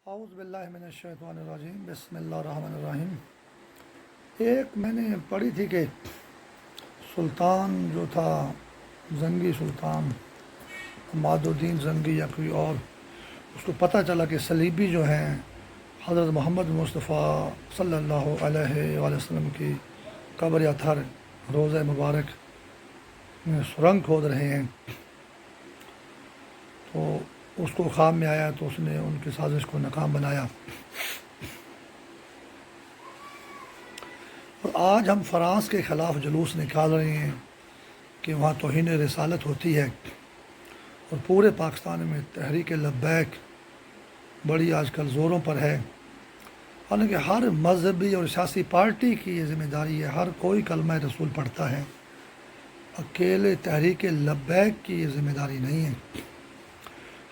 اعوذ باللہ من الشیطان الرجیم بسم اللہ الرحمن الرحیم۔ ایک میں نے پڑھی تھی کہ سلطان جو تھا زنگی سلطان عماد الدین زنگی یا کوئی اور، اس کو پتہ چلا کہ صلیبی جو ہیں حضرت محمد مصطفیٰ صلی اللہ علیہ وآلہ وسلم کی قبر یا تھر روضہ مبارک میں سرنگ کھود رہے ہیں، تو اس کو خواب میں آیا تو اس نے ان کی سازش کو ناکام بنایا۔ اور آج ہم فرانس کے خلاف جلوس نکال رہے ہیں کہ وہاں توہین رسالت ہوتی ہے، اور پورے پاکستان میں تحریک لبیک بڑی آج کل زوروں پر ہے۔ حالانکہ ہر مذہبی اور سیاسی پارٹی کی یہ ذمہ داری ہے، ہر کوئی کلمہ رسول پڑھتا ہے، اکیلے تحریک لبیک کی یہ ذمہ داری نہیں ہے۔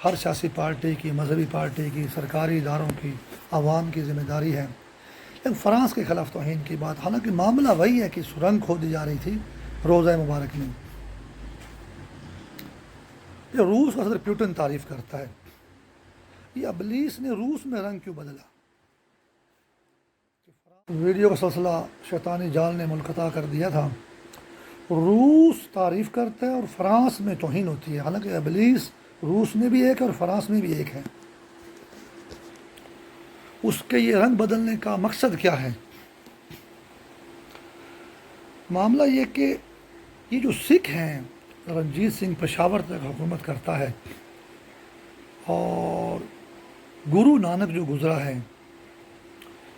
ہر سیاسی پارٹی کی، مذہبی پارٹی کی، سرکاری اداروں کی، عوام کی ذمہ داری ہے۔ لیکن فرانس کے خلاف توہین کی بات، حالانکہ معاملہ وہی ہے کہ سرنگ کھودی جا رہی تھی روضہ مبارک میں۔ یہ روس کا صدر پیوٹن تعریف کرتا ہے، یہ ابلیس نے روس میں رنگ کیوں بدلا؟ ویڈیو کا سلسلہ شیطانی جال نے منقطع کر دیا تھا۔ روس تعریف کرتا ہے اور فرانس میں توہین ہوتی ہے، حالانکہ ابلیس روس میں بھی ایک ہے اور فرانس میں بھی ایک ہے۔ اس کے یہ رنگ بدلنے کا مقصد کیا ہے؟ معاملہ یہ کہ یہ جو سکھ ہیں، رنجیت سنگھ پشاور تک حکومت کرتا ہے، اور گرو نانک جو گزرا ہے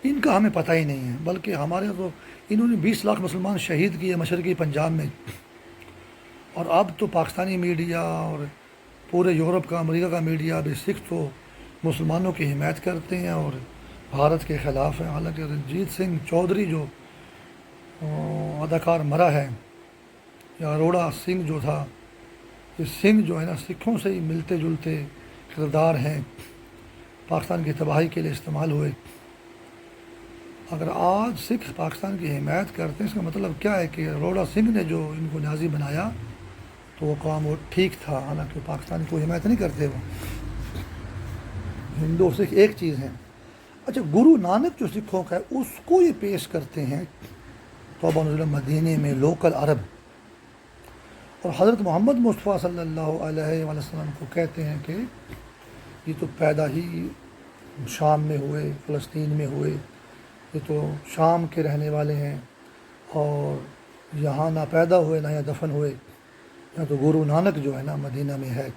ان کا ہمیں پتہ ہی نہیں ہے، بلکہ ہمارے تو انہوں نے 20 لاکھ مسلمان شہید کیے مشرقی پنجاب میں، اور اب تو پاکستانی میڈیا اور پورے یورپ کا، امریکہ کا میڈیا بھی سکھ تو مسلمانوں کی حمایت کرتے ہیں اور بھارت کے خلاف ہیں۔ حالانکہ رنجیت سنگھ چودھری جو اداکار مرا ہے، یا اروڑا سنگھ جو تھا، یہ سنگھ جو ہے نا سکھوں سے ہی ملتے جلتے کردار ہیں، پاکستان کی تباہی کے لیے استعمال ہوئے۔ اگر آج سکھ پاکستان کی حمایت کرتے ہیں، اس کا مطلب کیا ہے کہ اروڑا سنگھ نے جو ان کو نازی بنایا تو وہ کام وہ ٹھیک تھا، حالانکہ پاکستان کو حمایت نہیں کرتے، وہ ہندو اور سکھ ایک چیز ہیں۔ اچھا، گرو نانک جو سکھوں کا ہے اس کو یہ پیش کرتے ہیں توبہ نزول مدینے میں لوکل عرب، اور حضرت محمد مصطفیٰ صلی اللہ علیہ وآلہ وسلم کو کہتے ہیں کہ یہ تو پیدا ہی شام میں ہوئے، فلسطین میں ہوئے، یہ تو شام کے رہنے والے ہیں، اور یہاں نہ پیدا ہوئے نہ یہاں دفن ہوئے، یہاں تو گرو نانک جو ہے نا مدینہ میں ہے۔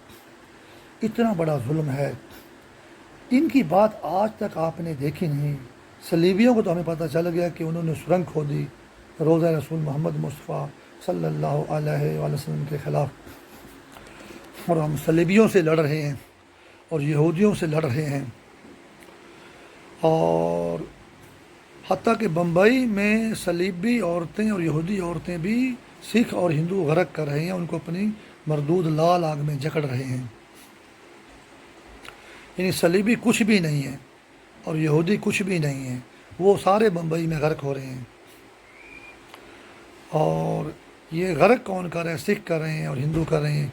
اتنا بڑا ظلم ہے، ان کی بات آج تک آپ نے دیکھی نہیں۔ صلیبیوں کو تو ہمیں پتہ چل گیا کہ انہوں نے سرنگ کھودی روضہ رسول محمد مصطفیٰ صلی اللہ علیہ وآلہ وسلم کے خلاف، اور ہم صلیبیوں سے لڑ رہے ہیں اور یہودیوں سے لڑ رہے ہیں، اور حتیٰ کہ بمبئی میں صلیبی عورتیں اور یہودی عورتیں بھی سکھ اور ہندو غرق کر رہے ہیں، ان کو اپنی مردود لال آگ میں جکڑ رہے ہیں۔ یعنی صلیبی کچھ بھی نہیں ہے اور یہودی کچھ بھی نہیں ہے، وہ سارے بمبئی میں غرق ہو رہے ہیں۔ اور یہ غرق کون کر رہے ہیں؟ سکھ کر رہے ہیں اور ہندو کر رہے ہیں۔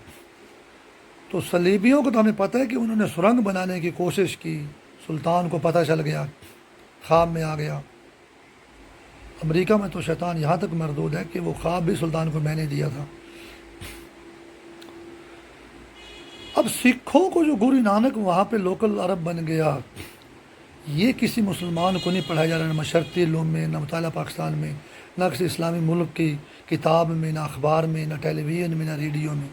تو صلیبیوں کو تو ہمیں پتہ ہے کہ انہوں نے سرنگ بنانے کی کوشش کی، سلطان کو پتہ چل گیا، خواب میں آ گیا۔ امریکہ میں تو شیطان یہاں تک مردود ہے کہ وہ خواب بھی سلطان کو میں نے دیا تھا۔ اب سکھوں کو جو گرو نانک وہاں پہ لوکل عرب بن گیا، یہ کسی مسلمان کو نہیں پڑھایا جا رہا، نہ مشرقی علوم میں، نہ مطالعہ پاکستان میں، نہ کسی اسلامی ملک کی کتاب میں، نہ اخبار میں، نہ ٹیلی ویژن میں، نہ ریڈیو میں۔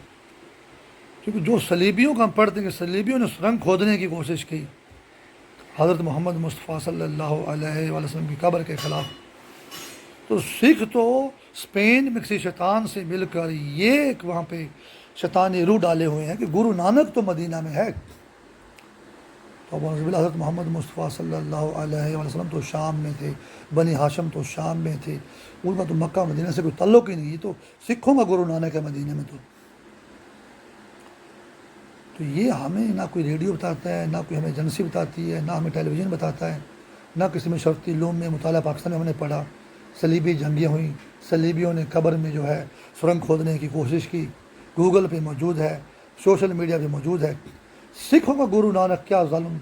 کیونکہ جو صلیبیوں کا ہم پڑھتے ہیں کہ صلیبیوں نے سرنگ کھودنے کی کوشش کی حضرت محمد مصطفیٰ صلی اللہ علیہ وآلہ وسلم کی قبر کے خلاف، تو سکھ تو اسپین میں کسی شیطان سے مل کر یہ ایک وہاں پہ شیطانی روح ڈالے ہوئے ہیں کہ گرو نانک تو مدینہ میں ہے، تو حضرت محمد مصطفیٰ صلی اللہ علیہ وآلہ وسلم تو شام میں تھے، بنی ہاشم تو شام میں تھے، ان کا تو مکہ مدینہ سے کوئی تعلق ہی نہیں، یہ تو سکھوں کا گرو نانک ہے مدینہ میں۔ تو یہ ہمیں نہ کوئی ریڈیو بتاتا ہے، نہ کوئی ہمیں ایجنسی بتاتی ہے، نہ ہمیں ٹیلی ویژن بتاتا ہے، نہ کسی میں شرقی علوم میں، مطالعہ پاکستان میں ہم نے پڑھا۔ صلیبی جنگیاں ہوئیں، صلیبیوں نے قبر میں جو ہے سرنگ کھودنے کی کوشش کی، گوگل پہ موجود ہے، سوشل میڈیا پہ موجود ہے۔ سکھوں کا گرو نانک کیا ظلم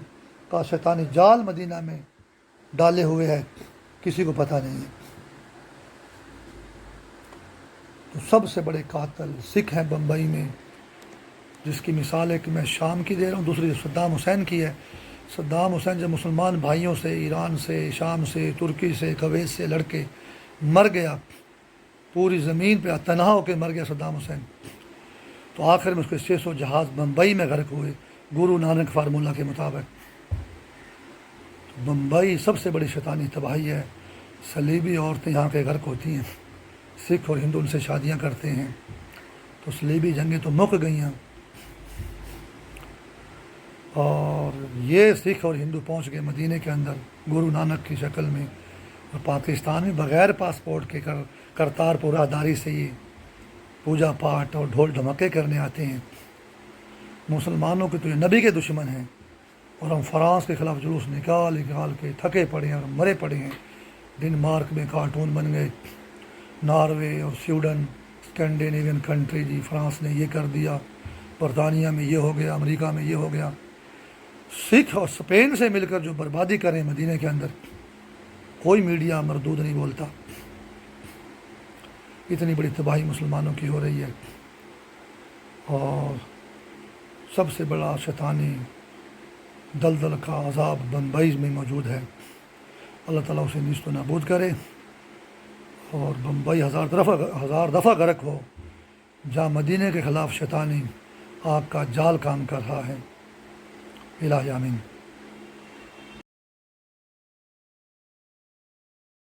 کا شیطانی جال مدینہ میں ڈالے ہوئے ہے، کسی کو پتہ نہیں ہے۔ تو سب سے بڑے قاتل سکھ ہیں بمبئی میں، جس کی مثال ہے کہ میں شام کی دے رہا ہوں، دوسری صدام حسین کی ہے۔ صدام حسین جب مسلمان بھائیوں سے، ایران سے، شام سے، ترکی سے، کویت سے لڑکے مر گیا، پوری زمین پہ تنہا ہو کے مر گیا صدام حسین، تو آخر میں اس کے 600 جہاز بمبئی میں غرق ہوئے گرو نانک فارمولہ کے مطابق۔ بمبئی سب سے بڑی شیطانی تباہی ہے۔ صلیبی عورتیں یہاں کے غرق ہوتی ہیں، سکھ اور ہندو ان سے شادیاں کرتے ہیں، تو صلیبی جنگیں تو مک گئی ہیں، اور یہ سکھ اور ہندو پہنچ گئے مدینہ کے اندر گرو نانک کی شکل میں، اور پاکستان میں بغیر پاسپورٹ کے کرتارپور راہداری سے یہ پوجا پاٹ اور ڈھول دھماکے کرنے آتے ہیں۔ مسلمانوں کے تو یہ نبی کے دشمن ہیں، اور ہم فرانس کے خلاف جلوس نکال کے تھکے پڑے ہیں اور مرے پڑے ہیں۔ ڈنمارک میں کارٹون بن گئے، ناروے اور سویڈن، اسکینڈینیوین کنٹری، جی فرانس نے یہ کر دیا، برطانیہ میں یہ ہو گیا، امریکہ میں یہ ہو گیا۔ سکھ اور اسپین سے مل کر جو بربادی کریں مدینہ کے اندر، کوئی میڈیا مردود نہیں بولتا۔ اتنی بڑی تباہی مسلمانوں کی ہو رہی ہے، اور سب سے بڑا شیطانی دلدل کا عذاب بمبئی میں موجود ہے۔ اللہ تعالیٰ اسے نیست و نابود کرے، اور بمبئی ہزار دفعہ غرق ہو جہاں مدینہ کے خلاف شیطانی آگ کا جال کام کر رہا ہے۔ الہی آمین۔